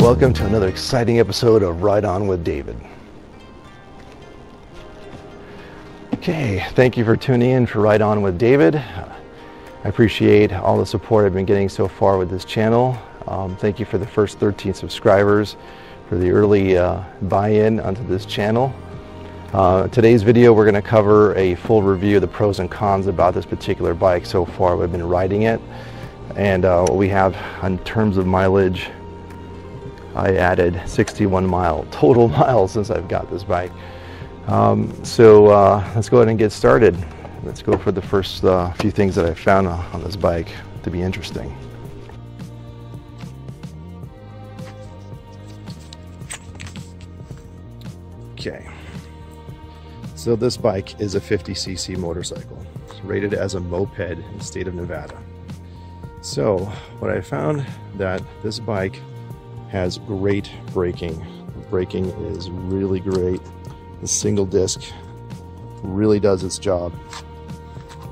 welcome to another exciting episode of Ride On with David. Okay, thank you for tuning in for Ride On with David. I appreciate all the support I've been getting so far with this channel. Thank you for the first 13 subscribers for the early buy-in onto this channel. Today's video we're going to cover a full review of the pros and cons about this particular bike so far. We've been riding it, and what we have in terms of mileage. I added 61 total miles since I've got this bike. So let's go ahead and get started. Let's go for the first few things that I found on this bike to be interesting. Okay, so this bike is a 50cc motorcycle. It's rated as a moped in the state of Nevada. So what I found that this bike has great braking. The braking is really great. The single disc really does its job.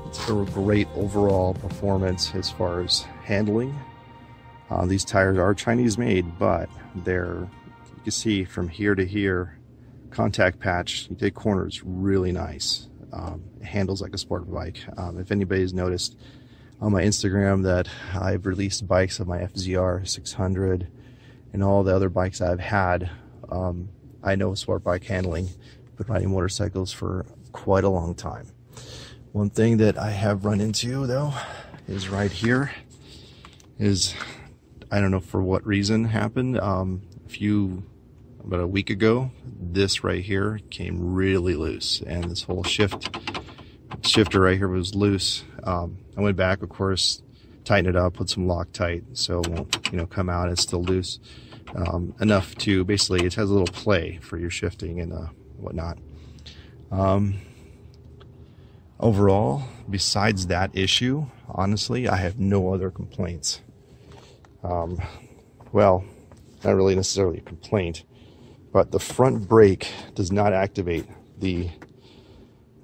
It's a great overall performance as far as handling. These tires are Chinese made, but you can see from here to here, contact patch, you take corners, really nice. It handles like a sport bike. If anybody's noticed on my Instagram that I've released bikes of my FZR 600 and all the other bikes I've had, I know sport bike handling. Been riding motorcycles for quite a long time. One thing that I have run into though is right here is, I don't know for what reason happened, about a week ago, this right here came really loose, and this whole shifter right here was loose. I went back, of course, tighten it up, put some Loctite so it won't come out. It's still loose enough to basically, it has a little play for your shifting and whatnot. Overall, besides that issue, honestly, I have no other complaints. Well, not really necessarily a complaint, but the front brake does not activate the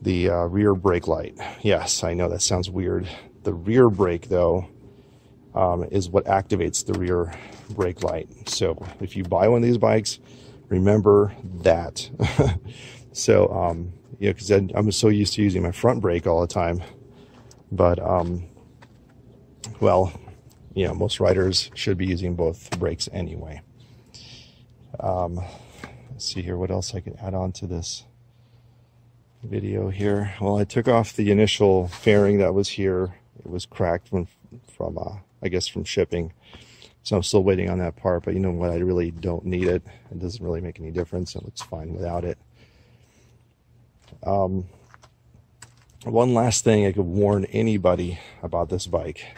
rear brake light. Yes, I know that sounds weird. The rear brake though is what activates the rear brake light. So if you buy one of these bikes, remember that. So because I'm so used to using my front brake all the time, but well, most riders should be using both brakes anyway. Let's see here what else I can add on to this video here. Well, I took off the initial fairing that was here. It was cracked from I guess from shipping, so I'm still waiting on that part. But you know what, I really don't need it. It doesn't really make any difference. It looks fine without it. One last thing I could warn anybody about this bike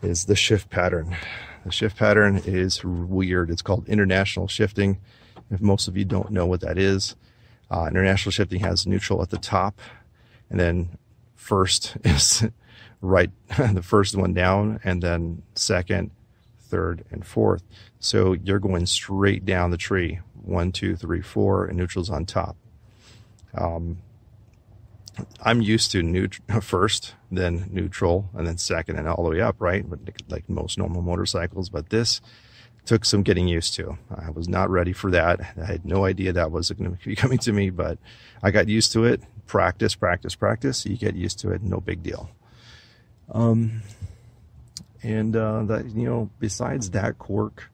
is the shift pattern. The shift pattern is weird. It's called international shifting. If most of you don't know what that is, international shifting has neutral at the top, and then first is right, the first one down, and then second, third, and fourth. So you're going straight down the tree, 1, 2, 3, 4, and neutral's on top. I'm used to first, then neutral, and then second, and all the way up, right? But like most normal motorcycles, but this took some getting used to. I was not ready for that. I had no idea that was going to be coming to me, but I got used to it. Practice. You get used to it. No big deal. That, besides that quirk,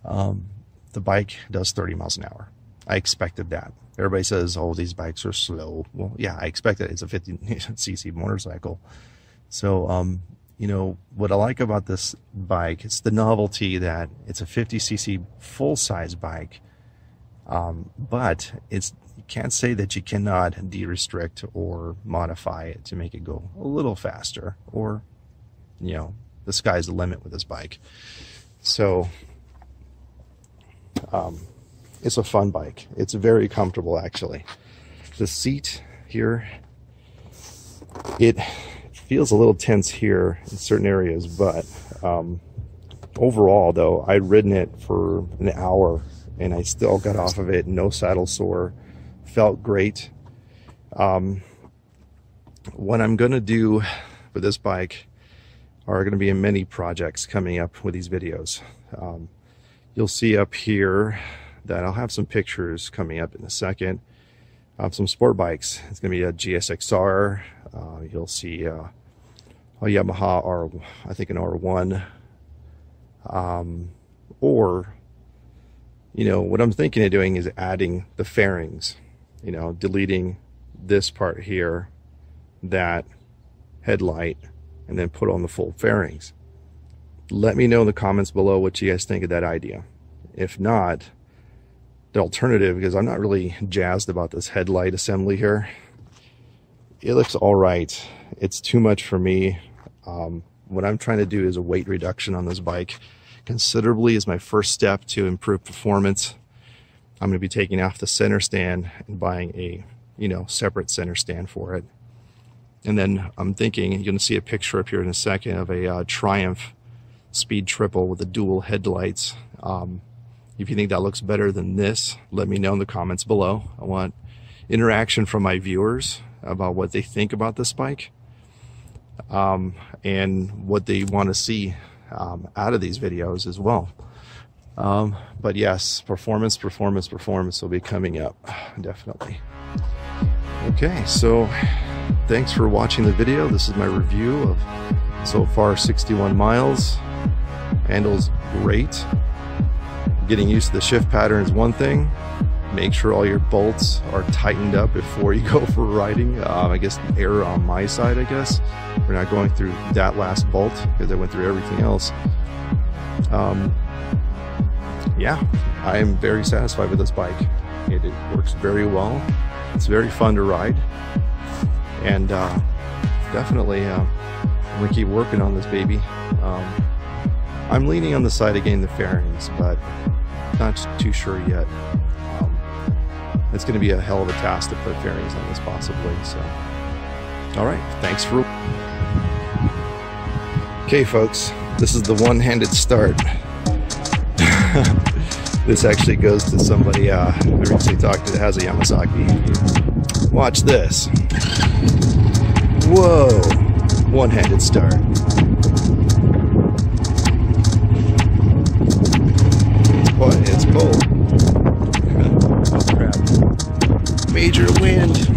the bike does 30 miles an hour. I expected that. Everybody says, oh, these bikes are slow. Well, yeah, I expected it. It's a 50cc motorcycle. So, what I like about this bike, it's the novelty that it's a 50cc full-size bike, but you can't say that you cannot de-restrict or modify it to make it go a little faster, or, the sky's the limit with this bike. So, it's a fun bike. It's very comfortable, actually. The seat here, it feels a little tense here in certain areas, but overall, though, I'd ridden it for an hour and I still got off of it, no saddle sore, felt great. What I'm going to do with this bike are going to be many projects coming up with these videos. you'll see up here that I'll have some pictures coming up in a second of some sport bikes. It's going to be a GSXR. You'll see a Yamaha R, I think an R1. Or, you know, what I'm thinking of doing is adding the fairings, you know, deleting this part here, that headlight, and then put on the full fairings. Let me know in the comments below what you guys think of that idea. If not, the alternative, because I'm not really jazzed about this headlight assembly here. It looks all right. It's too much for me. What I'm trying to do is a weight reduction on this bike considerably as my first step to improve performance. I'm going to be taking off the center stand and buying a, you know, separate center stand for it. And then I'm thinking, you're going to see a picture up here in a second of a Triumph Speed Triple with the dual headlights. If you think that looks better than this, let me know in the comments below. I want interaction from my viewers about what they think about this bike, and what they want to see out of these videos as well. But yes, performance will be coming up, definitely. Okay, so thanks for watching the video. This is my review of so far 61 miles. Handles great. Getting used to the shift pattern is one thing. Make sure all your bolts are tightened up before you go for riding. I guess error on my side, I guess. We're not going through that last bolt because I went through everything else. Yeah, I am very satisfied with this bike. It works very well. It's very fun to ride. And definitely I'm gonna keep working on this baby. I'm leaning on the side of getting the fairings, but not too sure yet. It's going to be a hell of a task to put fairings on this possibly. So, all right, thanks for. Okay, folks, this is the one-handed start. This actually goes to somebody I recently talked to that has a Yamasaki. Watch this. Whoa, one-handed start. Boy, it's cold. Oh crap. Major wind.